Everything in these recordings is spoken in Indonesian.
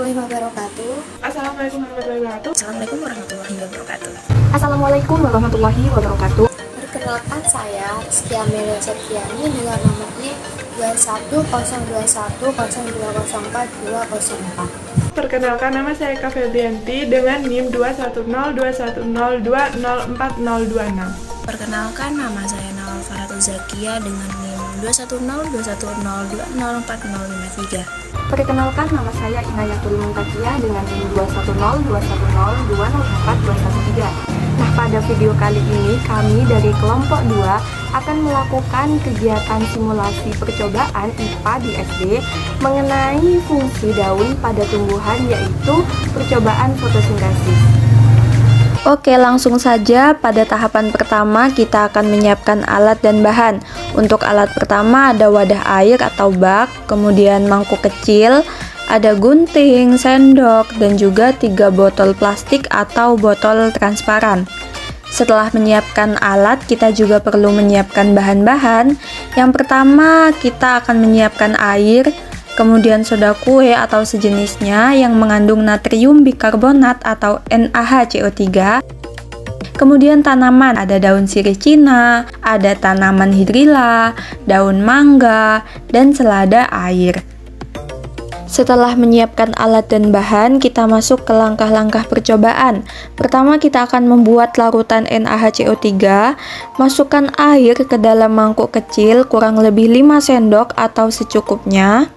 warahmatullahi wabarakatuh. Assalamualaikum warahmatullahi wabarakatuh. Assalamualaikum warahmatullahi wabarakatuh. Assalamualaikum warahmatullahi wabarakatuh. Perkenalkan saya Rizky Amelia Septiani dengan nomor NIM 2102102042204. Perkenalkan, nama saya Eka Febrianti dengan NIM 2102102040026. Perkenalkan, nama saya Nawal Faratul Zakia dengan NIM 2102102040053. Perkenalkan, nama saya Inayatul Muntakia dengan NIM 2102102042013. Nah, pada video kali ini kami dari kelompok 2 akan melakukan kegiatan simulasi percobaan IPA di SD mengenai fungsi daun pada tumbuhan, yaitu percobaan fotosintesis. Oke, langsung saja pada tahapan pertama kita akan menyiapkan alat dan bahan. Untuk alat pertama ada wadah air atau bak, kemudian mangkuk kecil, ada gunting, sendok, dan juga 3 botol plastik atau botol transparan. Setelah menyiapkan alat, kita juga perlu menyiapkan bahan-bahan. Yang pertama, kita akan menyiapkan air, kemudian soda kue atau sejenisnya yang mengandung natrium bikarbonat atau NaHCO3. Kemudian tanaman, ada daun sirih Cina, ada tanaman hidrilla, daun mangga, dan selada air. Setelah menyiapkan alat dan bahan, kita masuk ke langkah-langkah percobaan. Pertama, kita akan membuat larutan NaHCO3. Masukkan air ke dalam mangkuk kecil kurang lebih 5 sendok atau secukupnya.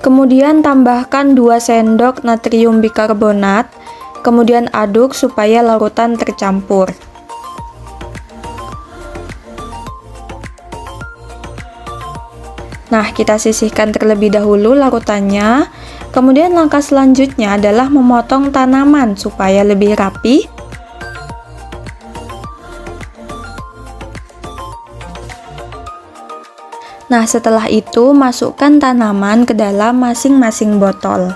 Kemudian tambahkan 2 sendok natrium bikarbonat. Kemudian aduk supaya larutan tercampur. Nah, kita sisihkan terlebih dahulu larutannya. Kemudian langkah selanjutnya adalah memotong tanaman supaya lebih rapi. Nah, setelah itu masukkan tanaman ke dalam masing-masing botol.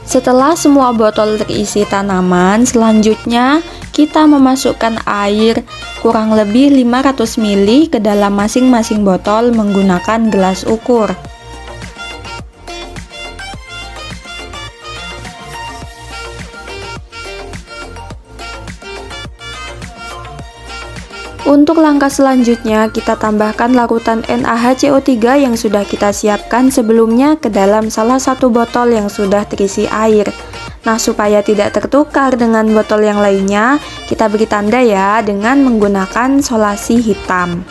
Setelah semua botol terisi tanaman, selanjutnya kita memasukkan air kurang lebih 500 ml ke dalam masing-masing botol menggunakan gelas ukur. Untuk langkah selanjutnya, kita tambahkan larutan NaHCO3 yang sudah kita siapkan sebelumnya ke dalam salah satu botol yang sudah terisi air. Nah, supaya tidak tertukar dengan botol yang lainnya, kita beri tanda ya dengan menggunakan solasi hitam.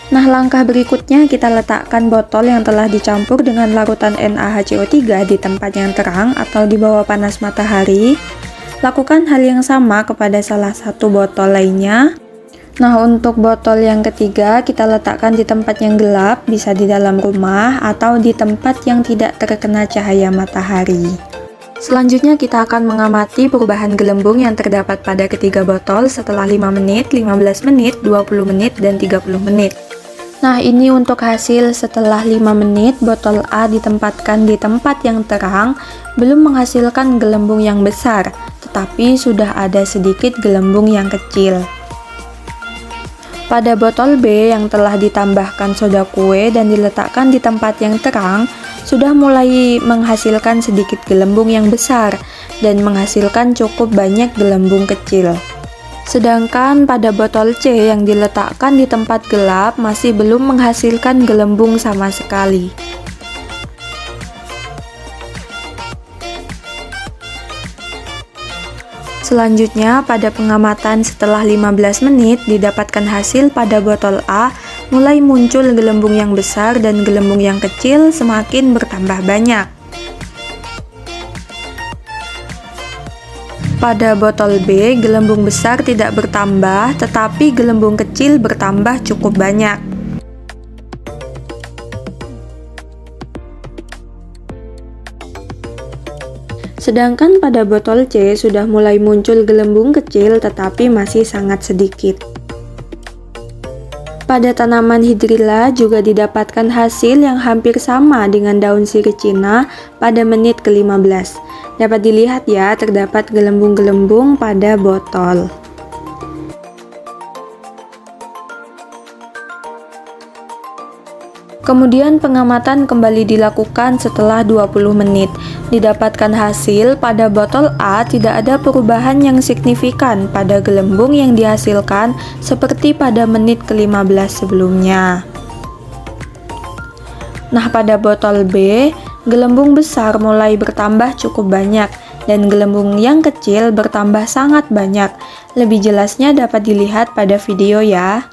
Nah, langkah berikutnya kita letakkan botol yang telah dicampur dengan larutan NaHCO3 di tempat yang terang atau di bawah panas matahari. Lakukan hal yang sama kepada salah satu botol lainnya. Nah, untuk botol yang ketiga kita letakkan di tempat yang gelap, bisa di dalam rumah atau di tempat yang tidak terkena cahaya matahari. Selanjutnya kita akan mengamati perubahan gelembung yang terdapat pada ketiga botol setelah 5 menit, 15 menit, 20 menit, dan 30 menit. Nah, ini untuk hasil setelah 5 menit, botol A ditempatkan di tempat yang terang, belum menghasilkan gelembung yang besar, tetapi sudah ada sedikit gelembung yang kecil. Pada botol B yang telah ditambahkan soda kue dan diletakkan di tempat yang terang, sudah mulai menghasilkan sedikit gelembung yang besar dan menghasilkan cukup banyak gelembung kecil. Sedangkan pada botol C yang diletakkan di tempat gelap masih belum menghasilkan gelembung sama sekali. Selanjutnya, pada pengamatan setelah 15 menit didapatkan hasil pada botol A mulai muncul gelembung yang besar dan gelembung yang kecil semakin bertambah banyak. Pada botol B, gelembung besar tidak bertambah, tetapi gelembung kecil bertambah cukup banyak. Sedangkan pada botol C sudah mulai muncul gelembung kecil tetapi masih sangat sedikit. Pada tanaman hidrilla juga didapatkan hasil yang hampir sama dengan daun sirih Cina pada menit ke-15. Dapat dilihat ya, terdapat gelembung-gelembung pada botol. Kemudian pengamatan kembali dilakukan setelah 20 menit. Didapatkan hasil pada botol A tidak ada perubahan yang signifikan pada gelembung yang dihasilkan seperti pada menit ke-15 sebelumnya. Nah, pada botol B, gelembung besar mulai bertambah cukup banyak dan gelembung yang kecil bertambah sangat banyak. Lebih jelasnya dapat dilihat pada video ya.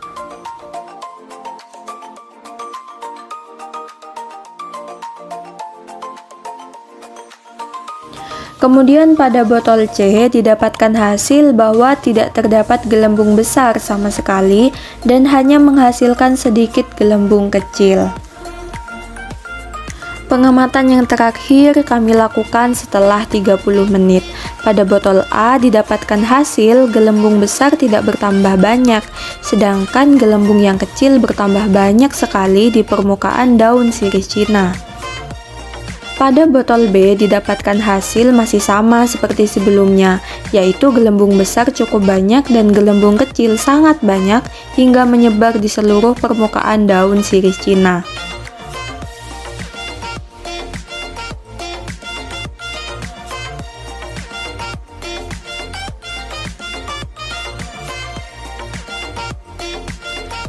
Kemudian pada botol C didapatkan hasil bahwa tidak terdapat gelembung besar sama sekali dan hanya menghasilkan sedikit gelembung kecil. Pengamatan yang terakhir kami lakukan setelah 30 menit. Pada botol A didapatkan hasil gelembung besar tidak bertambah banyak, sedangkan gelembung yang kecil bertambah banyak sekali di permukaan daun sirih Cina. Pada botol B didapatkan hasil masih sama seperti sebelumnya, yaitu gelembung besar cukup banyak dan gelembung kecil sangat banyak hingga menyebar di seluruh permukaan daun sirih Cina.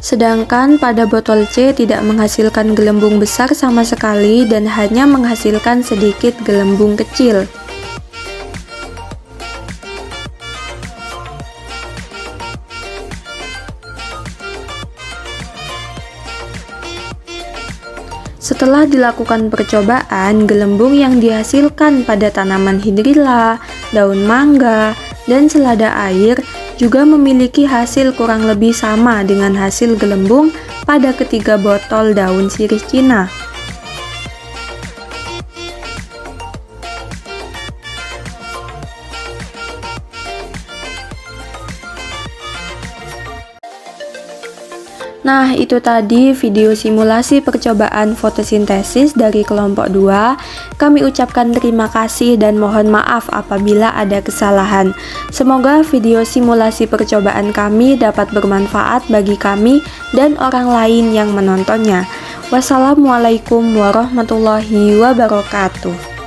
Sedangkan pada botol C tidak menghasilkan gelembung besar sama sekali dan hanya menghasilkan sedikit gelembung kecil. Setelah dilakukan percobaan, gelembung yang dihasilkan pada tanaman hidrilla, daun mangga, dan selada air juga memiliki hasil kurang lebih sama dengan hasil gelembung pada ketiga botol daun sirih Cina. Nah, itu tadi video simulasi percobaan fotosintesis dari kelompok 2. Kami ucapkan terima kasih dan mohon maaf apabila ada kesalahan. Semoga video simulasi percobaan kami dapat bermanfaat bagi kami dan orang lain yang menontonnya. Wassalamualaikum warahmatullahi wabarakatuh.